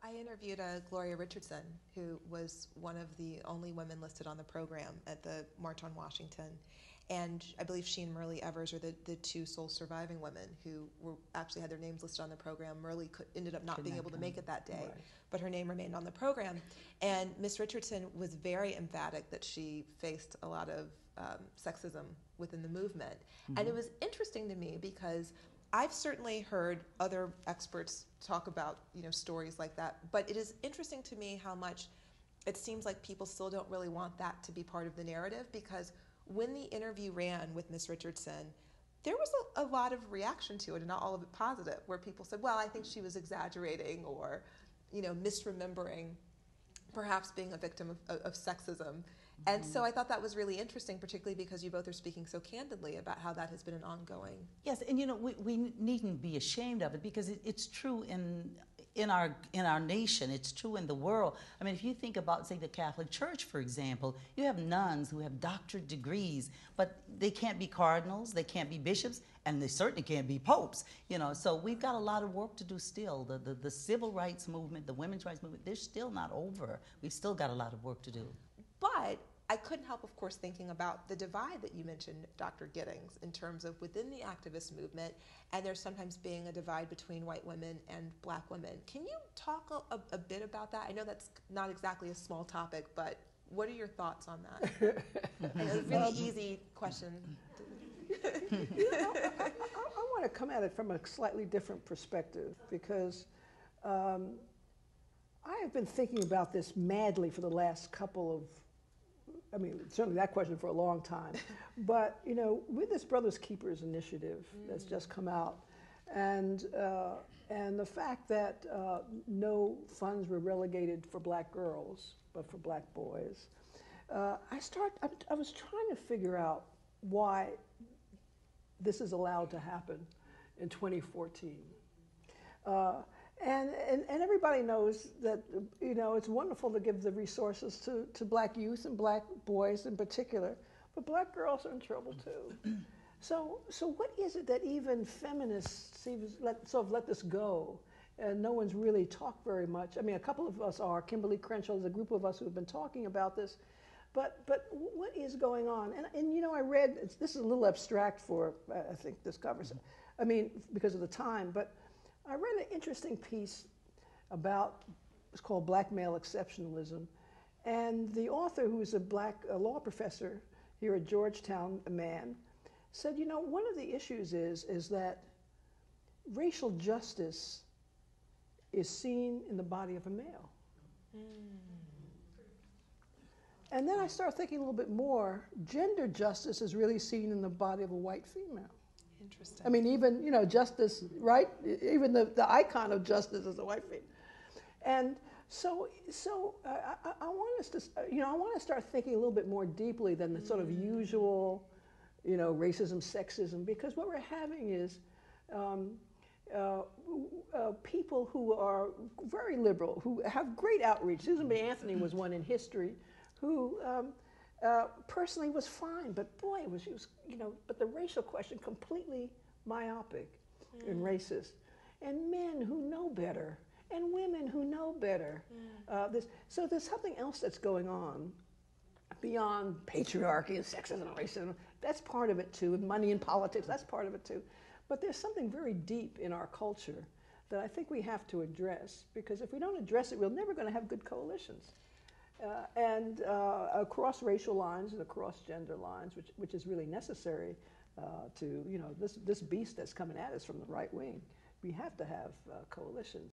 I interviewed Gloria Richardson, who was one of the only women listed on the program at the March on Washington. And I believe she and Myrlie Evers are the two sole surviving women who actually had their names listed on the program. Myrlie ended up not being able to make it that day, right, but her name remained on the program. And Miss Richardson was very emphatic that she faced a lot of sexism within the movement. Mm-hmm. And it was interesting to me because I've certainly heard other experts talk about, stories like that, but it is interesting to me how much it seems like people still don't really want that to be part of the narrative, because when the interview ran with Miss Richardson, there was a lot of reaction to it, and not all of it positive, where people said, well, I think she was exaggerating or, misremembering perhaps being a victim of sexism. And so I thought that was really interesting, particularly because you both are speaking so candidly about how that has been an ongoing. Yes, and we needn't be ashamed of it, because it's true in our nation. It's true in the world. I mean, if you think about, say, the Catholic Church, for example, you have nuns who have doctorate degrees, but they can't be cardinals, they can't be bishops, and they certainly can't be popes. So we've got a lot of work to do still. The civil rights movement, the women's rights movement, they're still not over. We've still got a lot of work to do. But I couldn't help, of course, thinking about the divide that you mentioned, Dr. Giddings, in terms of within the activist movement, and there's sometimes being a divide between white women and black women. Can you talk a bit about that? I know that's not exactly a small topic, but what are your thoughts on that? I know, a really easy question. I want to come at it from a slightly different perspective, because I have been thinking about this madly for the last couple of, certainly that question for a long time. But, with this Brothers Keepers initiative that's just come out, and the fact that no funds were relegated for black girls, but for black boys, I was trying to figure out why this is allowed to happen in 2014. And everybody knows that, it's wonderful to give the resources to black youth and black boys in particular, but black girls are in trouble too. So what is it that even feminists let this go? And no one's really talked very much. A couple of us are. Kimberly Crenshaw, there's a group of us who have been talking about this. But what is going on? And I read, this is a little abstract for, I think, this conversation, because of the time, but I read an interesting piece about, it's called Black Male Exceptionalism, and the author, who is a law professor here at Georgetown, a man, said, one of the issues is that racial justice is seen in the body of a male. And then I started thinking a little bit more, gender justice is really seen in the body of a white female. Interesting. Even, justice, right? Even the icon of justice is a white female. And so I want us to, I want to start thinking a little bit more deeply than the sort of usual, racism, sexism, because what we're having is people who are very liberal, who have great outreach. Susan B. Anthony was one in history who personally was fine, but boy, she was, but the racial question completely myopic and racist. And men who know better, and women who know better. So there's something else that's going on beyond patriarchy and sexism and racism. That's part of it too, and money in politics, that's part of it too. But there's something very deep in our culture that I think we have to address, because if we don't address it, we're never going to have good coalitions. And across racial lines and across gender lines, which is really necessary to, this beast that's coming at us from the right wing. We have to have coalitions.